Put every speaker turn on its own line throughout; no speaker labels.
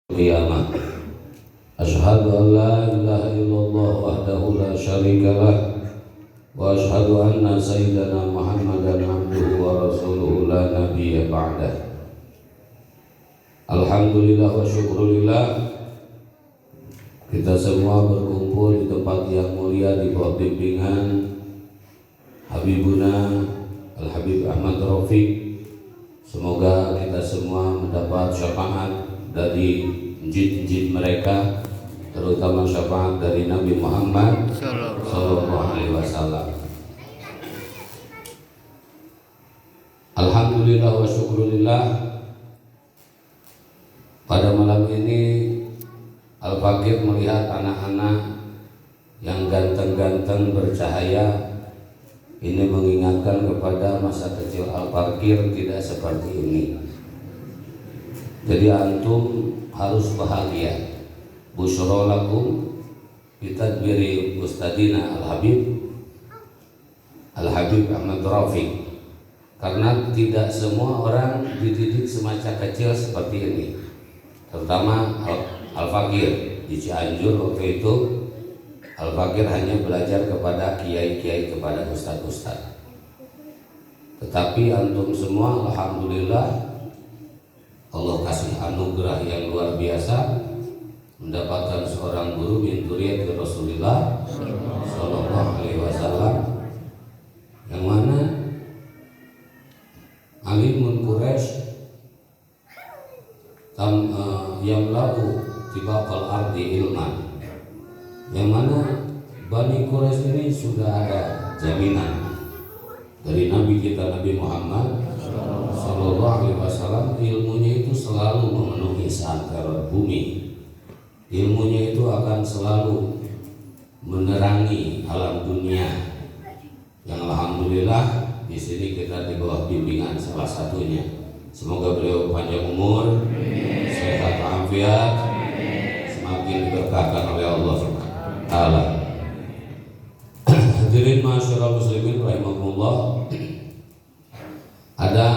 Qiyamah. Asyhadu an la ilaha illallah wahdahu la syarika lah wa asyhadu anna sayyidana Muhammadan abduhu wa rasuluhu la nabiyya ba'dah. Alhamdulillah wa syukrulillah, kita semua berkumpul di tempat yang mulia di bawah bimbingan Habibuna Al-Habib Ahmad Rafiq. Semoga kita semua mendapat syafaat dari jin-jin mereka, terutama syafaat dari Nabi Muhammad Sallallahu Alaihi Wasallam. Alhamdulillah wa syukrulillah, pada malam ini Al-Fakir melihat anak-anak yang ganteng-ganteng bercahaya. Ini mengingatkan kepada masa kecil Al-Fakir tidak seperti ini. Jadi antum harus bahagia. Busyra lakum bitadbiri Ustadina Al-Habib Ahmad Rafiq. Karena tidak semua orang dididik semacam kecil seperti ini. Terutama Al-Fakir di Cianjur waktu itu, Al-Fakir hanya belajar kepada kiai-kiai, kepada ustaz-ustaz. Tetapi antum semua alhamdulillah Allah kasih anugerah yang luar biasa, mendapatkan seorang guru min dzurriyyati Rasulillah Sallallahu Alaihi Wasallam, yang mana alimun Quraisy yamla'u tibaqal ardi ilman, yang mana Bani Quraisy ini sudah ada jaminan dari Nabi kita Nabi Muhammad Sallallahu Alaihi Wasallam, ilmunya itu selalu memenuhi seantero bumi. Ilmunya itu akan selalu menerangi alam dunia. Yang alhamdulillah di sini kita di bawah bimbingan salah satunya. Semoga beliau panjang umur, sehat walafiat, semakin diberkahkan oleh Allah Subhanahu wa taala. Hadirin masyaallah muslimin rahimakumullah. Ada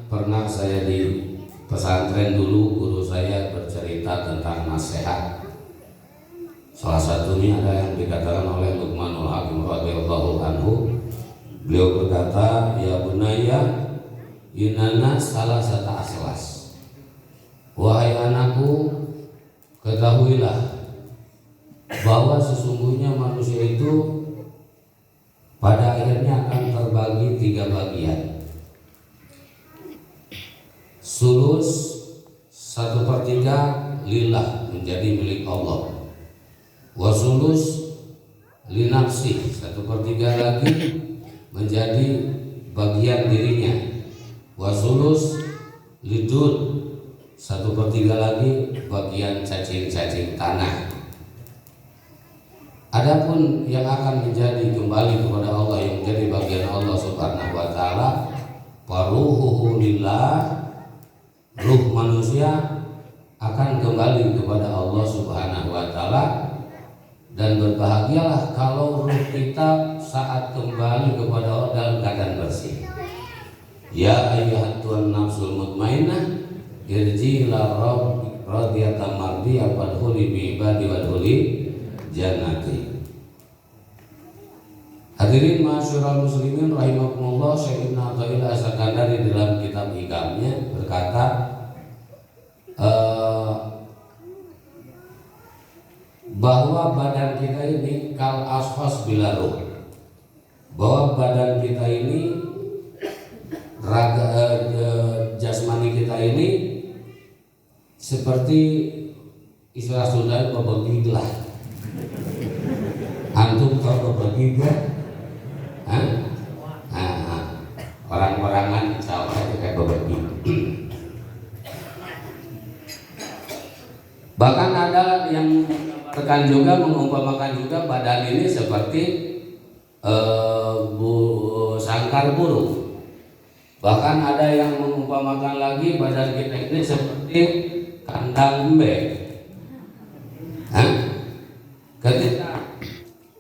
pernah saya di pesantren dulu, guru saya bercerita tentang nasihat. Salah satunya ada yang dikatakan oleh Luqmanul Hakim radhiyallahu anhu. Beliau berkata, "Ya bunayya, inna salasata aslas." Wahai anakku, ketahuilah bahwa sesungguhnya manusia itu pada akhirnya akan terbagi 3 bagian. Sulus 1/3 lillah, menjadi milik Allah. Wasulus linafsi, 1/3 lagi menjadi bagian dirinya. Wasulus lidud, 1/3 lagi bagian cacing-cacing tanah. Adapun yang akan menjadi kembali kepada Allah, yang menjadi bagian Allah Subhanahu wa taala, faruhuhu lillah, ruh manusia akan kembali kepada Allah Subhanahu wa taala. Dan berbahagialah kalau ruh kita saat kembali kepada Allah dalam keadaan bersih. Ya ayyuhatuhan nafsul mutmainnah, irji ila rabbik radiyatan mardiyah fadkhuli bi ibadi wadkhuli jannati. Hadirin masyaallah muslimin rahimakumullah, Syekh Ibnu Athaillah As-Sakandari dalam kitab Hikamnya berkata, bahwa badan kita ini kal ashos bila ruh, bahwa badan kita ini jasmani kita ini seperti istilah Sunda bebegiglah. Antum tahu bebegiglah? Orang-orangan tahu aja kayak bebegig. Bahkan ada yang tekan juga mengumpamakan juga badan ini seperti sangkar burung. Bahkan ada yang mengumpamakan lagi badan kita ini seperti kandang embe. Ketika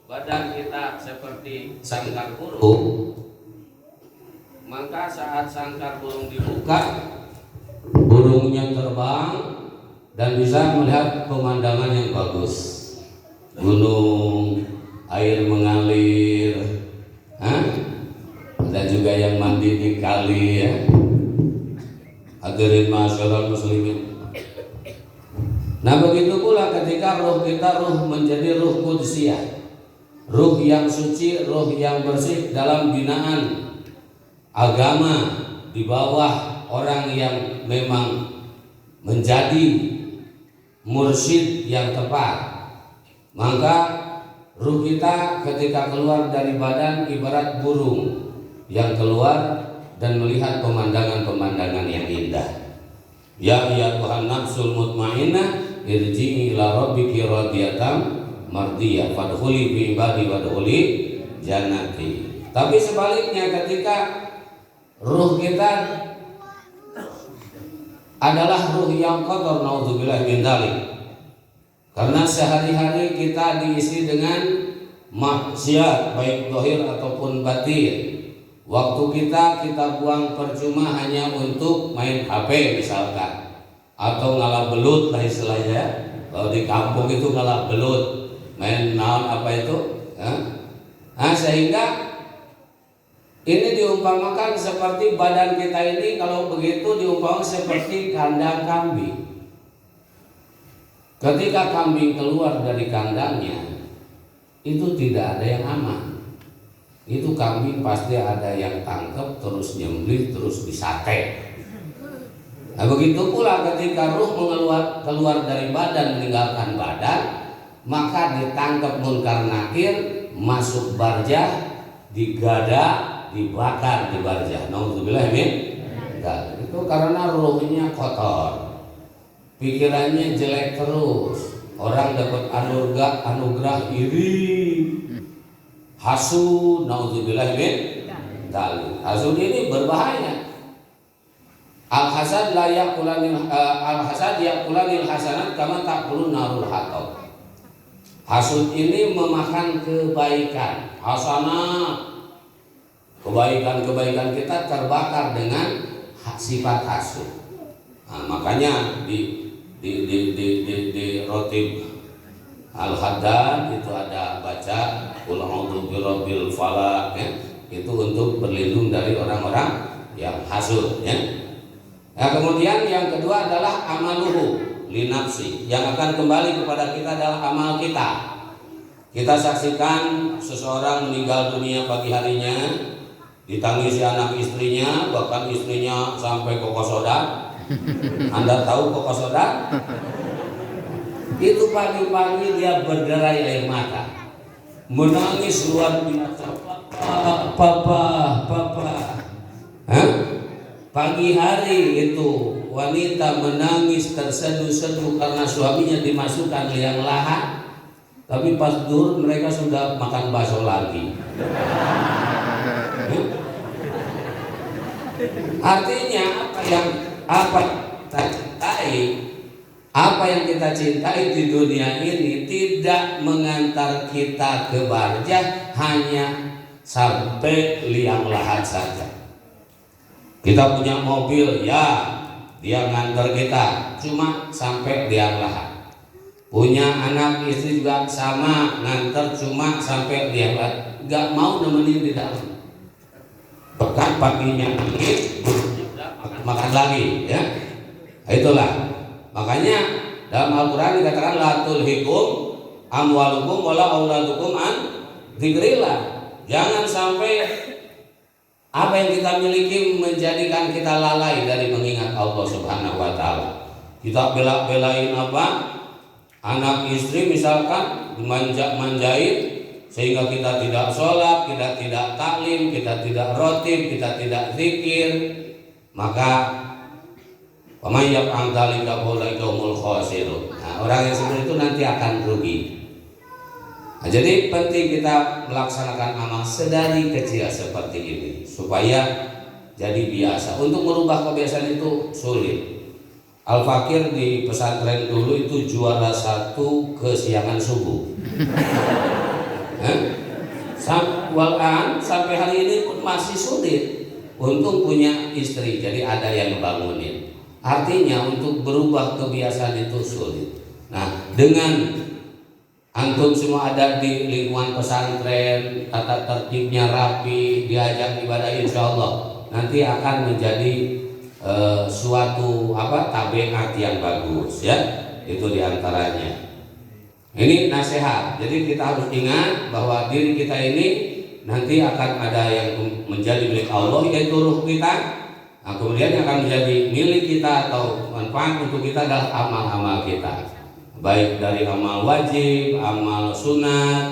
badan kita seperti sangkar burung, maka saat sangkar burung dibuka, burungnya terbang, dan bisa melihat pemandangan yang bagus, gunung, air mengalir, ada juga yang mandi di kali ya. Hadirin masyarakat muslimin. Nah begitu pula ketika roh kita menjadi roh kudsiyah, ruh yang suci, ruh yang bersih dalam binaan agama di bawah orang yang memang menjadi mursyid yang tepat, maka ruh kita ketika keluar dari badan ibarat burung yang keluar dan melihat pemandangan-pemandangan yang indah. Ya Tuhan nafsul mutmainnah irji'i ila rabbiki radiyatan mardiyah fadkhuli bi ibadi wadkhuli jannati. Tapi sebaliknya ketika ruh kita adalah ruh yang kotor, naudzubillah min dzalik, karena sehari-hari kita diisi dengan maksiat baik zahir ataupun batin. Waktu kita buang percuma hanya untuk main HP misalkan, atau ngalah belut lah istilahnya. Kalau di kampung itu ngalah belut, main naon apa itu Nah sehingga ini diumpamakan seperti badan kita ini, kalau begitu diumpamakan seperti kandang kambing. Ketika kambing keluar dari kandangnya, itu tidak ada yang aman. Itu kambing pasti ada yang tangkap, terus nyembelih, terus disate. Nah begitu pula ketika ruh keluar dari badan, meninggalkan badan, maka ditangkap munkar nakir, masuk barjah, digada, dibakar di barjah. Nauzubillah min dzalik. Itu karena ruhnya kotor, pikirannya jelek terus. Orang dapat anugerah iri, hasud, naudzubillah min dzalik. Hasud ini berbahaya. Al-hasad la yaqulanil al-hasad yaqulanil hasanat kama taqulun narul hatab. Hasud ini memakan kebaikan, hasanat. Kebaikan-kebaikan kita terbakar dengan sifat hasud. Nah, makanya di rotib Al-Haddad itu ada baca qul a'udzu birabbil falaq ya. Itu untuk berlindung dari orang-orang yang hasud ya. Nah, kemudian yang kedua adalah amaluhu linafsi, yang akan kembali kepada kita adalah amal kita. Kita saksikan seseorang meninggal dunia pagi harinya, ditangisi anak istrinya, bahkan istrinya sampai kokosodan. Anda tahu kokosodan? Itu pagi-pagi dia berderai air mata, menangis luar biasa. Papa. Pagi hari itu wanita menangis terseduh-seduh karena suaminya dimasukkan liang lahat, tapi pas dur mereka sudah makan bakso lagi. Artinya apa yang kita cintai di dunia ini tidak mengantar kita ke barjah, hanya sampai liang lahat saja. Kita punya mobil, ya dia ngantar kita cuma sampai liang lahat. Punya anak istri juga sama, ngantar cuma sampai liang lahat, nggak mau nemenin di dalam. Pekan paginya ini makan lagi ya. Itulah makanya dalam Al-Quran dikatakan la tulhikum amwalukum wala auladukum an dzikrillah. Jangan sampai apa yang kita miliki menjadikan kita lalai dari mengingat Allah Subhanahu wa taala. Kita bela-belain apa? Anak istri misalkan manjait sehingga kita tidak sholat, kita tidak taklim, kita tidak rotib, kita tidak zikir, maka pamay yaf'al dzalika faulaika humul khasirun. Nah, orang yang seperti itu nanti akan rugi. Nah, jadi penting kita melaksanakan amal sedari kecil seperti ini supaya jadi biasa. Untuk merubah kebiasaan itu sulit. Al-Fakir di pesantren dulu itu juara 1 kesiangan subuh. Sampai hari ini pun masih sulit. Untung punya istri, jadi ada yang bangunin. Artinya untuk berubah kebiasaan itu sulit. Nah, dengan antum semua ada di lingkungan pesantren, tata tertibnya rapi, diajak ibadah, insya Allah nanti akan menjadi suatu tabiat yang bagus ya. Itu diantaranya. Ini nasihat. Jadi kita harus ingat bahwa diri kita ini nanti akan ada yang menjadi milik Allah, yaitu ruh kita. Nah, kemudian yang akan menjadi milik kita atau manfaat untuk kita adalah amal-amal kita, baik dari amal wajib, amal sunat,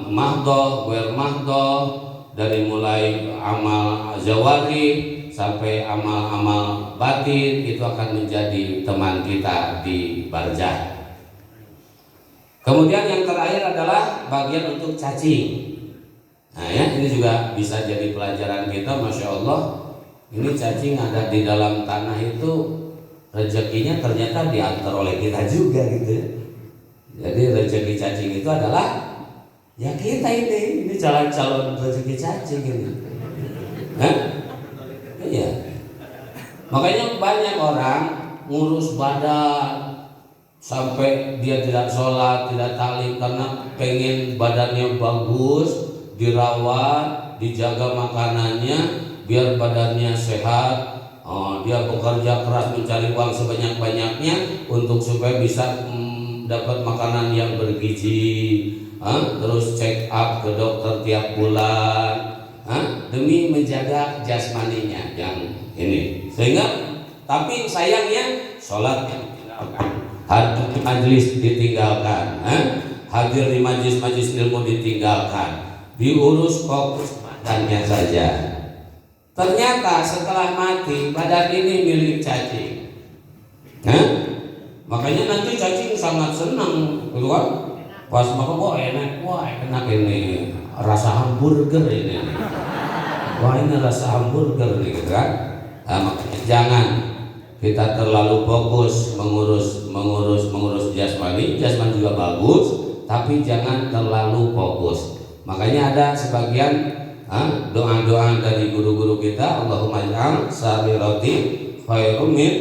mahdoh, ghair mahdoh, dari mulai amal zawari sampai amal-amal batin, itu akan menjadi teman kita di barzah. Kemudian yang terakhir adalah bagian untuk cacing. Nah ya, ini juga bisa jadi pelajaran kita, Masya Allah. Ini cacing ada di dalam tanah itu rezekinya ternyata diantar oleh kita juga gitu. Jadi rezeki cacing itu adalah ya kita ini calon rezeki cacing ini. Hah? Iya. Makanya banyak orang ngurus badan sampai dia tidak sholat, tidak taklim karena pengen badannya bagus, dirawat, dijaga makanannya biar badannya sehat. Dia bekerja keras mencari uang sebanyak-banyaknya untuk supaya bisa dapat makanan yang bergizi, terus check up ke dokter tiap bulan, demi menjaga jasmaninya yang ini. Sehingga tapi sayangnya sholat yang ditinggalkan, hadir di majelis ditinggalkan, hadir di majelis ilmu ditinggalkan, diurus fokus badannya saja. Ternyata setelah mati badan ini milik cacing. Makanya nanti cacing sangat senang, gitu kan? Pas makan, enak ini rasa hamburger ini. Wah ini rasa hamburger nih, gitu kan? Makanya jangan kita terlalu fokus mengurus jasmani juga bagus, tapi jangan terlalu fokus. Makanya ada sebagian doa-doa dari guru-guru kita, Allahumma ij'al sarirati khairum min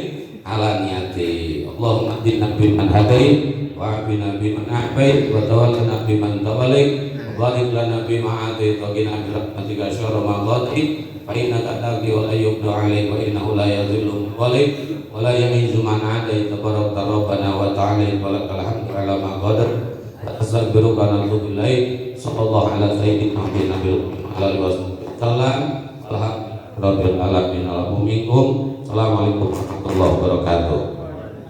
alaniyati, Allahumma hdina biman hadait wa afina biman afait wa tawallana biman tawallait wa barik lana bima atait wa qina bi rahmatika syarra ma qadait fa innaka taqdi wa la yuqda 'alaik wa innahu la yadhillu walik wa la yamizu man adait tabarakta rabbana wa ta'ala wa lakal hamdu 'ala ma qadar. Astaghfiruka wa atubu ilaik. Sallallahu ala sayyidina Muhammadin Alhamdulillah Rabbil alamin. Assalamualaikum warahmatullahi wabarakatuh.